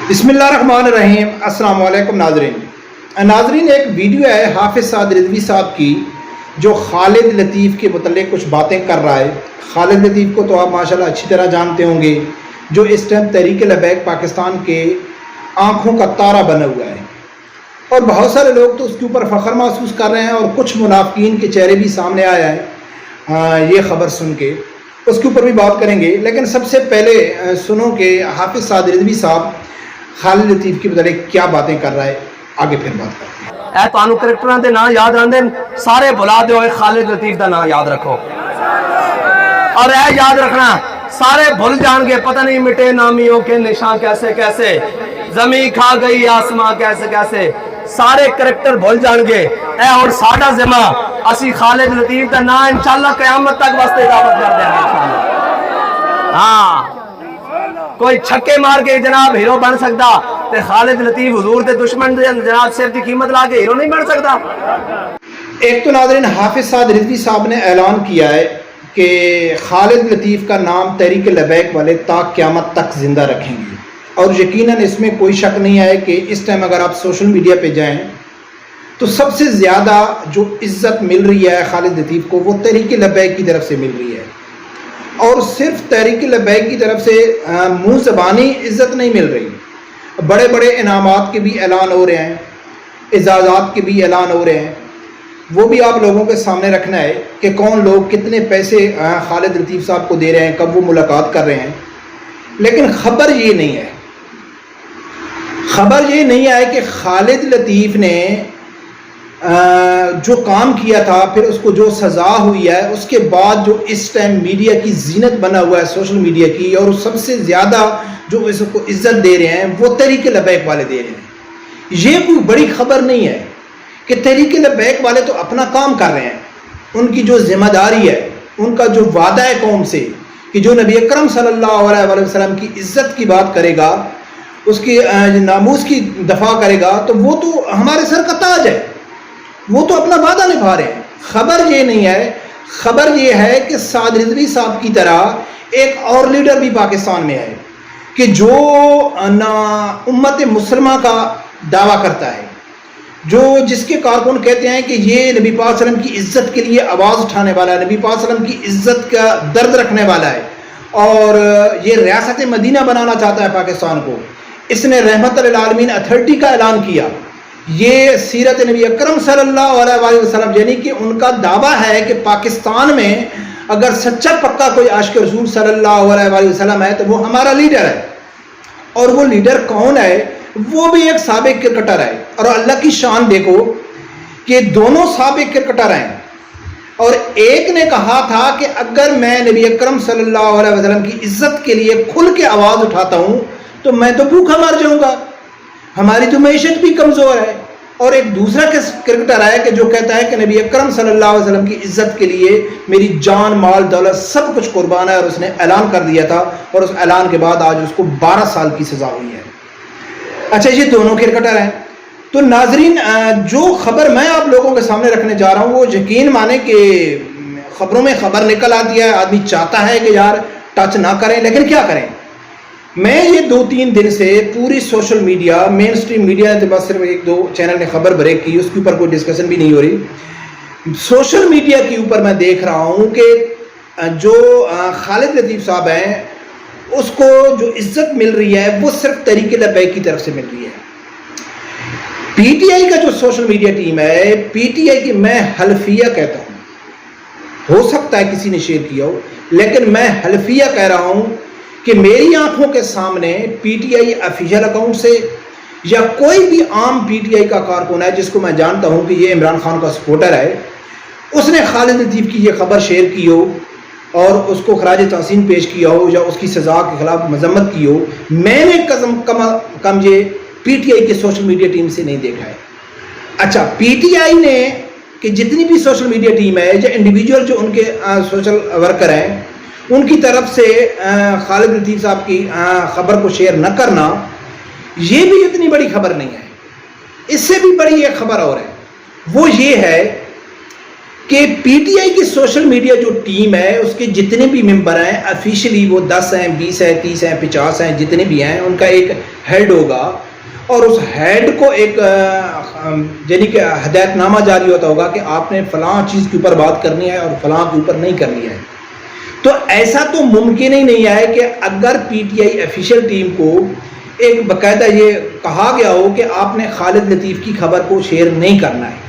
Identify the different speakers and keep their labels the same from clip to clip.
Speaker 1: بسم اللہ الرحمن الرحیم۔ السلام علیکم ناظرین، ایک ویڈیو ہے حافظ سعد رضوی صاحب کی جو خالد لطیف کے متعلق کچھ باتیں کر رہا ہے۔ خالد لطیف کو تو آپ ماشاءاللہ اچھی طرح جانتے ہوں گے، جو اس ٹائم تحریک لبیک پاکستان کے آنکھوں کا تارہ بنا ہوا ہے، اور بہت سارے لوگ تو اس کے اوپر فخر محسوس کر رہے ہیں، اور کچھ منافقین کے چہرے بھی سامنے آیا ہے یہ خبر سن کے، اس کے اوپر بھی بات کریں گے۔ لیکن سب سے پہلے سنو کہ حافظ سعد رضوی صاحب خالد لطیف کی متعلق کیا باتیں کر رہا ہے، آگے پھر بات کرتے ہیں۔
Speaker 2: اے تانوں کریکٹراں دے نام یاد آندے سارے بھلا دیو، خالد لطیف دا نام یاد رکھو، اور اے یاد رکھنا سارے بھول جان گے، پتہ نہیں مٹے نامیوں کے نشان کیسے کیسے، زمین کھا گئی آسمان کیسے کیسے، سارے کریکٹر بھول جان گے۔ اے اور ساڈا ذمہ اسی خالد لطیف دا نام انشاءاللہ قیامت تک واسطے دعوت کر دیں گے انشاءاللہ۔ ہاں کوئی چھکے مار کے جناب ہیرو بن سکتا، تے خالد لطیف حضور دے دشمن دے جناب سر دی قیمت لا کے ہیرو نہیں بن سکتا۔
Speaker 1: ایک تو ناظرین حافظ سعد رضوی صاحب نے اعلان کیا ہے کہ خالد لطیف کا نام تحریک لبیک والے تا قیامت تک زندہ رکھیں گے، اور یقیناً اس میں کوئی شک نہیں ہے کہ اس ٹائم اگر آپ سوشل میڈیا پہ جائیں تو سب سے زیادہ جو عزت مل رہی ہے خالد لطیف کو وہ تحریک لبیک کی طرف سے مل رہی ہے، اور صرف تحریک لبیک کی طرف سے منہ زبانی عزت نہیں مل رہی، بڑے بڑے انعامات کے بھی اعلان ہو رہے ہیں، اعزازات کے بھی اعلان ہو رہے ہیں، وہ بھی آپ لوگوں کے سامنے رکھنا ہے کہ کون لوگ کتنے پیسے خالد لطیف صاحب کو دے رہے ہیں، کب وہ ملاقات کر رہے ہیں۔ لیکن خبر یہ نہیں ہے، خبر یہ نہیں ہے کہ خالد لطیف نے جو کام کیا تھا، پھر اس کو جو سزا ہوئی ہے، اس کے بعد جو اس ٹائم میڈیا کی زینت بنا ہوا ہے سوشل میڈیا کی، اور سب سے زیادہ جو اس کو عزت دے رہے ہیں وہ تحریک لبیک والے دے رہے ہیں۔ یہ کوئی بڑی خبر نہیں ہے کہ تحریک لبیک والے تو اپنا کام کر رہے ہیں، ان کی جو ذمہ داری ہے، ان کا جو وعدہ ہے قوم سے کہ جو نبی اکرم صلی اللہ علیہ وسلم کی عزت کی بات کرے گا، اس کی ناموس کی دفاع کرے گا، تو وہ تو ہمارے سر کا تاج ہے، وہ تو اپنا وعدہ نبھا رہے ہیں۔ خبر یہ نہیں ہے، خبر یہ ہے کہ سعد رضوی صاحب کی طرح ایک اور لیڈر بھی پاکستان میں ہے کہ جو امت مسلمہ کا دعویٰ کرتا ہے، جس کے کارکن کہتے ہیں کہ یہ نبی پاک صلی اللہ علیہ وسلم کی عزت کے لیے آواز اٹھانے والا ہے، نبی پاک صلی اللہ علیہ وسلم کی عزت کا درد رکھنے والا ہے، اور یہ ریاست مدینہ بنانا چاہتا ہے پاکستان کو۔ اس نے رحمت للعالمین اتھارٹی کا اعلان کیا، یہ سیرت نبی اکرم صلی اللہ علیہ وسلم، یعنی کہ ان کا دعویٰ ہے کہ پاکستان میں اگر سچا پکا کوئی عاشق رسول صلی اللہ علیہ وسلم ہے تو وہ ہمارا لیڈر ہے۔ اور وہ لیڈر کون ہے؟ وہ بھی ایک سابق کرکٹر ہے، اور اللہ کی شان دیکھو کہ دونوں سابق کرکٹر ہیں، اور ایک نے کہا تھا کہ اگر میں نبی اکرم صلی اللہ علیہ وسلم کی عزت کے لیے کھل کے آواز اٹھاتا ہوں تو میں تو بھوکا مر جاؤں گا، ہماری تو معیشت بھی کمزور ہے۔ اور ایک دوسرا کرکٹر ہے کہ جو کہتا ہے کہ نبی اکرم صلی اللہ علیہ وسلم کی عزت کے لیے میری جان مال دولت سب کچھ قربان ہے، اور اس نے اعلان کر دیا تھا، اور اس اعلان کے بعد آج اس کو 12 سال کی سزا ہوئی ہے۔ اچھا، یہ دونوں کرکٹر ہیں۔ تو ناظرین، جو خبر میں آپ لوگوں کے سامنے رکھنے جا رہا ہوں وہ یقین مانے کہ خبروں میں خبر نکل آتی ہے، آدمی چاہتا ہے کہ یار ٹچ نہ کریں، لیکن کیا کریں۔ میں یہ 2-3 دن سے پوری سوشل میڈیا، مین سٹریم میڈیا کے بعد صرف 1-2 چینل نے خبر بریک کی، اس کے اوپر کوئی ڈسکشن بھی نہیں ہو رہی۔ سوشل میڈیا کے اوپر میں دیکھ رہا ہوں کہ جو خالد لطیف صاحب ہیں اس کو جو عزت مل رہی ہے وہ صرف تحریک لبیک کی طرف سے مل رہی ہے۔ پی ٹی آئی کا جو سوشل میڈیا ٹیم ہے، پی ٹی آئی کی میں حلفیہ کہتا ہوں، ہو سکتا ہے کسی نے شیئر کیا ہو، لیکن میں حلفیہ کہہ رہا ہوں کہ میری آنکھوں کے سامنے P T I official account سے یا کوئی بھی عام پی ٹی آئی کا کارکن ہے جس کو میں جانتا ہوں کہ یہ عمران خان کا سپورٹر ہے، اس نے خالد لطیف کی یہ خبر شیئر کی ہو اور اس کو خراج تحسین پیش کیا ہو یا اس کی سزا کے خلاف مذمت کی ہو، میں نے کم یہ پی ٹی آئی کے سوشل میڈیا ٹیم سے نہیں دیکھا ہے۔ اچھا، پی ٹی آئی نے کہ جتنی بھی سوشل میڈیا ٹیم ہے یا انڈیویجول جو ان کے سوشل ورکر ہیں، ان کی طرف سے خالد لطیف صاحب کی خبر کو شیئر نہ کرنا، یہ بھی اتنی بڑی خبر نہیں ہے۔ اس سے بھی بڑی ایک خبر اور ہے، وہ یہ ہے کہ پی ٹی آئی کی سوشل میڈیا جو ٹیم ہے اس کے جتنے بھی ممبر ہیں افیشلی وہ 10 ہیں 20 ہیں 30 ہیں 50 ہیں جتنے بھی ہیں ان کا ایک ہیڈ ہوگا اور اس ہیڈ کو ایک یعنی کہ ہدایت نامہ جاری ہوتا ہوگا کہ آپ نے فلاں چیز کے اوپر بات کرنی ہے اور فلاں کے اوپر نہیں کرنی ہے. تو ایسا تو ممکن ہی نہیں ہے کہ اگر P T I official team کو ایک باقاعدہ یہ کہا گیا ہو کہ آپ نے خالد لطیف کی خبر کو شیئر نہیں کرنا ہے.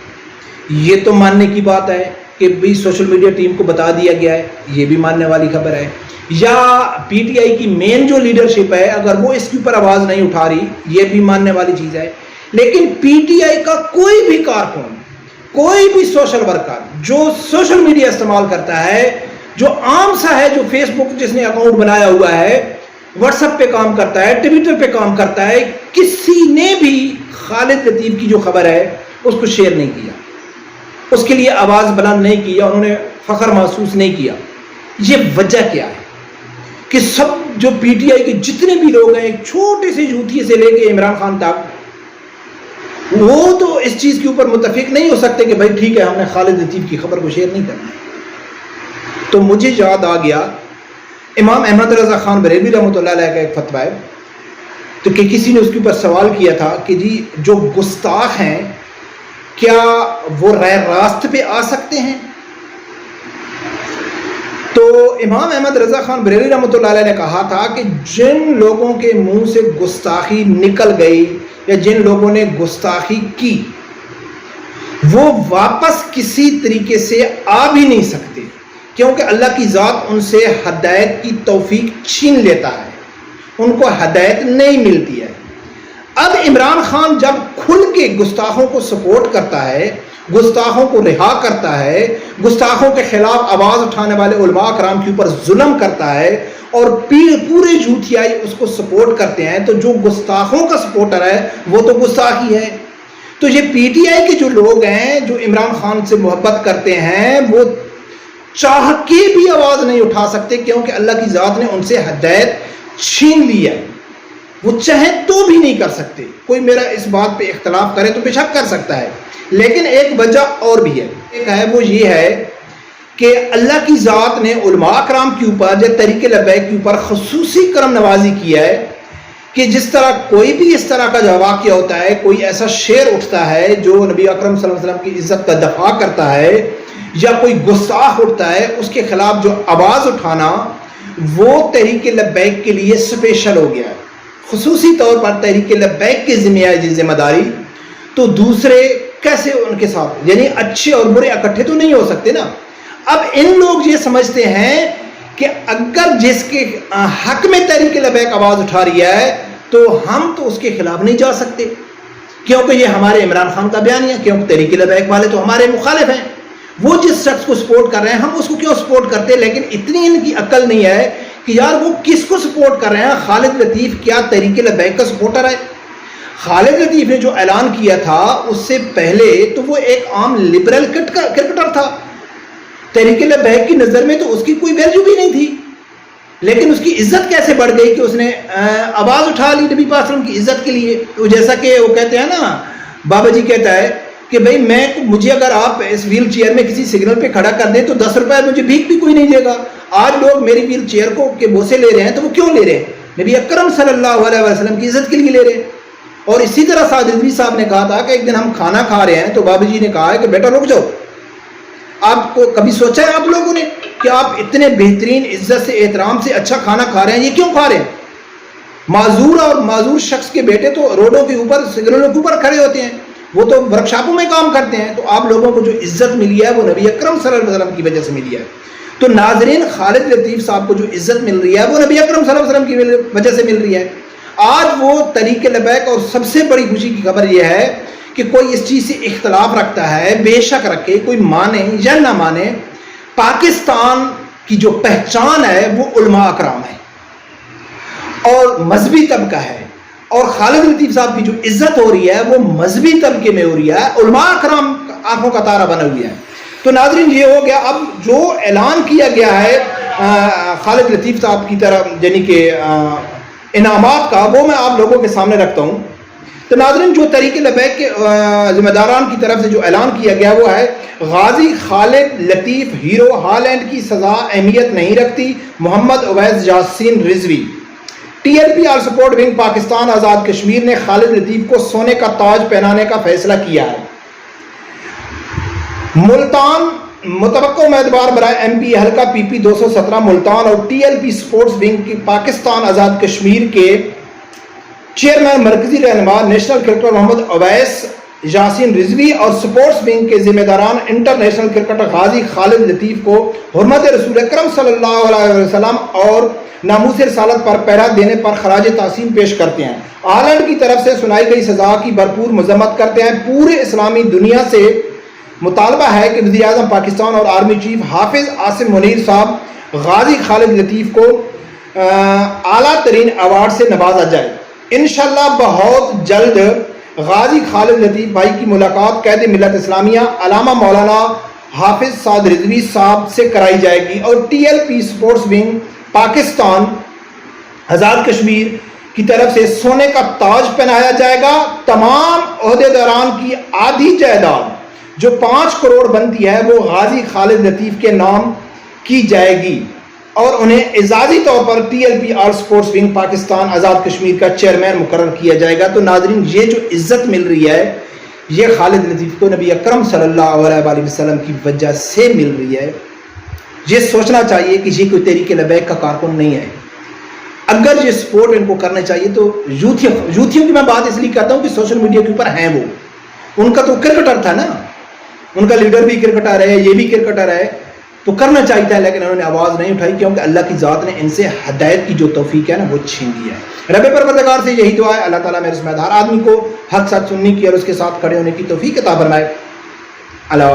Speaker 1: یہ تو ماننے کی بات ہے کہ بھی سوشل میڈیا ٹیم کو بتا دیا گیا ہے, یہ بھی ماننے والی خبر ہے. یا پی ٹی آئی کی مین جو لیڈرشپ ہے اگر وہ اس کے اوپر آواز نہیں اٹھا رہی, یہ بھی ماننے والی چیز ہے. لیکن پی ٹی آئی کا کوئی بھی کارکن, کوئی بھی سوشل ورکر جو سوشل میڈیا استعمال کرتا ہے, جو عام سا ہے, جو فیس بک جس نے اکاؤنٹ بنایا ہوا ہے, واٹس ایپ پہ کام کرتا ہے, ٹویٹر پہ کام کرتا ہے, کسی نے بھی خالد لطیف کی جو خبر ہے اس کو شیئر نہیں کیا, اس کے لیے آواز بلند نہیں کیا, انہوں نے فخر محسوس نہیں کیا. یہ وجہ کیا ہے کہ سب جو پی ٹی آئی کے جتنے بھی لوگ ہیں, ایک چھوٹے سے جوتیے سے لے کے عمران خان تک, وہ تو اس چیز کے اوپر متفق نہیں ہو سکتے کہ بھائی ٹھیک ہے ہم نے خالد لطیف کی خبر کو شیئر نہیں کرنا. تو مجھے یاد آ گیا امام احمد رضا خان بریلوی رحمۃ اللہ علیہ کا ایک فتویٰ ہے, تو کہ کسی نے اس کے اوپر سوال کیا تھا کہ جی جو گستاخ ہیں کیا وہ غیر راست پہ آ سکتے ہیں؟ تو امام احمد رضا خان بریلوی رحمۃ اللہ علیہ نے کہا تھا کہ جن لوگوں کے منہ سے گستاخی نکل گئی یا جن لوگوں نے گستاخی کی وہ واپس کسی طریقے سے آ بھی نہیں سکتے, کیونکہ اللہ کی ذات ان سے ہدایت کی توفیق چھین لیتا ہے, ان کو ہدایت نہیں ملتی ہے. اب عمران خان جب کھل کے گستاخوں کو سپورٹ کرتا ہے, گستاخوں کو رہا کرتا ہے, گستاخوں کے خلاف آواز اٹھانے والے علماء کرام کے اوپر ظلم کرتا ہے اور پورے جھوٹیائی اس کو سپورٹ کرتے ہیں, تو جو گستاخوں کا سپورٹر ہے وہ تو گستاخ ہی ہے. تو یہ پی ٹی آئی کے جو لوگ ہیں جو عمران خان سے محبت کرتے ہیں وہ چاہ کے بھی آواز نہیں اٹھا سکتے, کیونکہ اللہ کی ذات نے ان سے ہدایت چھین لی ہے, وہ چاہیں تو بھی نہیں کر سکتے. کوئی میرا اس بات پہ اختلاف کرے تو بے شک کر سکتا ہے, لیکن ایک وجہ اور بھی ہے. ایک ہے وہ یہ ہے کہ اللہ کی ذات نے علماء کرام کے اوپر جو طریق لبیک کے اوپر خصوصی کرم نوازی کیا ہے کہ جس طرح کوئی بھی اس طرح کا جو واقعہ ہوتا ہے, کوئی ایسا شعر اٹھتا ہے جو نبی اکرم صلی اللہ علیہ وسلم کی عزت کا دفاع کرتا ہے, یا کوئی گستاخ اٹھتا ہے, اس کے خلاف جو آواز اٹھانا وہ تحریک لبیک کے لیے اسپیشل ہو گیا ہے, خصوصی طور پر تحریک لبیک کے ذمہ داری. تو دوسرے کیسے ان کے ساتھ, یعنی اچھے اور برے اکٹھے تو نہیں ہو سکتے نا. اب ان لوگ یہ سمجھتے ہیں کہ اگر جس کے حق میں تحریک لبیک آواز اٹھا رہی ہے تو ہم تو اس کے خلاف نہیں جا سکتے, کیونکہ یہ ہمارے عمران خان کا بیان ہے, کیونکہ تحریک لبیک والے تو ہمارے مخالف ہیں, وہ جس شخص کو سپورٹ کر رہے ہیں ہم اس کو کیوں سپورٹ کرتے. لیکن اتنی ان کی عقل نہیں ہے کہ یار وہ کس کو سپورٹ کر رہے ہیں. خالد لطیف کیا تحریک لبیک کا سپورٹر ہے؟ خالد لطیف نے جو اعلان کیا تھا اس سے پہلے تو وہ ایک عام لبرل کرکٹر تھا, تحریک لبیک کی نظر میں تو اس کی کوئی ویلیو بھی نہیں تھی. لیکن اس کی عزت کیسے بڑھ گئی کہ اس نے آواز اٹھا لی نبی پاک صلی اللہ علیہ وسلم کی عزت کے لیے. تو جیسا کہ وہ کہتے ہیں نا, بابا جی کہتا ہے کہ بھئی مجھے اگر آپ اس ویل چیئر میں کسی سگنل پہ کھڑا کر دیں تو 10 روپے مجھے بھیک بھی کوئی نہیں دے گا. آج لوگ میری ویل چیئر کو کے بوسے لے رہے ہیں, تو وہ کیوں لے رہے ہیں؟ نبی اکرم صلی اللہ علیہ وسلم کی عزت کے لیے لے رہے ہیں. اور اسی طرح سعد رضوی صاحب نے کہا تھا کہ ایک دن ہم کھانا کھا رہے ہیں تو بابا جی نے کہا ہے کہ بیٹا رک جاؤ. آپ کو کبھی سوچا ہے آپ لوگوں نے کہ آپ اتنے بہترین عزت سے احترام سے اچھا کھانا کھا رہے ہیں, یہ کیوں کھا رہے ہیں؟ معذور اور معذور شخص کے بیٹے تو روڈوں کے اوپر سگنلوں کے اوپر کھڑے ہوتے ہیں, وہ تو ورکشاپوں میں کام کرتے ہیں. تو آپ لوگوں کو جو عزت ملی ہے وہ نبی اکرم صلی اللہ علیہ وسلم کی وجہ سے ملی ہے. تو ناظرین, خالد لطیف صاحب کو جو عزت مل رہی ہے وہ نبی اکرم صلی اللہ علیہ وسلم کی وجہ سے مل رہی ہے. آج وہ طریق لبیک, اور سب سے بڑی خوشی کی خبر یہ ہے کہ کوئی اس چیز سے اختلاف رکھتا ہے, بے شک رکھے, کوئی مانے یا نہ مانے, پاکستان کی جو پہچان ہے وہ علماء اکرام ہے اور مذہبی طبقہ ہے, اور خالد لطیف صاحب کی جو عزت ہو رہی ہے وہ مذہبی طبقے میں ہو رہی ہے, علماء اکرام آنکھوں کا تارا بنا ہوئی ہے. تو ناظرین یہ ہو گیا. اب جو اعلان کیا گیا ہے خالد لطیف صاحب کی طرف یعنی کہ انعامات کا, وہ میں آپ لوگوں کے سامنے رکھتا ہوں. تو ناظرین جو تحریک لبیک کے ذمہ داران کی طرف سے جو اعلان کیا گیا وہ ہے غازی خالد لطیف ہیرو ہالینڈ کی سزا اہمیت نہیں رکھتی، Muhammad Owais Yasin Rizvi. T L P all support wing Pakistan Azad Kashmir نے خالد لطیف کو سونے کا تاج پہنانے کا فیصلہ کیا ہے۔ ملتان متوقع امیدوار برائے ایم پی حلقہ پی پی 217 ملتان اور T L P sports wing کی پاکستان آزاد کشمیر کے چیئرمین مرکزی رہنما نیشنل کرکٹر محمد اویس یاسین رضوی اور سپورٹس ونگ کے ذمہ داران انٹرنیشنل کرکٹر غازی خالد لطیف کو حرمت رسول اکرم صلی اللہ علیہ وسلم اور ناموس رسالت پر پہرا دینے پر خراج تحسین پیش کرتے ہیں۔ ہالینڈ کی طرف سے سنائی گئی سزا کی بھرپور مذمت کرتے ہیں۔ پورے اسلامی دنیا سے مطالبہ ہے کہ وزیر اعظم پاکستان اور آرمی چیف حافظ عاصم منیر صاحب غازی خالد لطیف کو اعلیٰ ترین ایوارڈ سے نوازا جائے۔ انشاءاللہ بہت جلد غازی خالد لطیف بھائی کی ملاقات قائد ملت اسلامیہ علامہ مولانا حافظ سعد رضوی صاحب سے کرائی جائے گی اور T L P sports wing Pakistan Azad Kashmir کی طرف سے سونے کا تاج پہنایا جائے گا۔ تمام عہدیداران کی آدھی جائیداد جو 5 کروڑ بنتی ہے وہ غازی خالد لطیف کے نام کی جائے گی اور انہیں اعزازی طور پر ٹی ایل پی آل سپورٹس ونگ پاکستان آزاد کشمیر کا چیئرمین مقرر کیا جائے گا۔ تو ناظرین یہ جو عزت مل رہی ہے یہ خالد لطیف کو نبی اکرم صلی اللہ علیہ وسلم کی وجہ سے مل رہی ہے۔ یہ سوچنا چاہیے کہ یہ کوئی تحریک لبیک کا کارکن نہیں ہے۔ اگر یہ سپورٹ ان کو کرنا چاہیے تو یوتھیوں کی میں بات اس لیے کرتا ہوں کہ سوشل میڈیا کے اوپر ہیں وہ، ان کا تو کرکٹر تھا نا، ان کا لیڈر بھی کرکٹر ہے، یہ بھی کرکٹر ہے، تو کرنا چاہیے تھا لیکن انہوں نے آواز نہیں اٹھائی کیونکہ اللہ کی ذات نے ان سے ہدایت کی جو توفیق ہے نا وہ چھین لی ہے۔ رب پروردگار سے یہی دعا ہے اللہ تعالیٰ میرے سمیت ہر آدمی کو حق ساتھ سننے کی اور اس کے ساتھ کھڑے ہونے کی توفیق عطا فرمائے۔ اللہ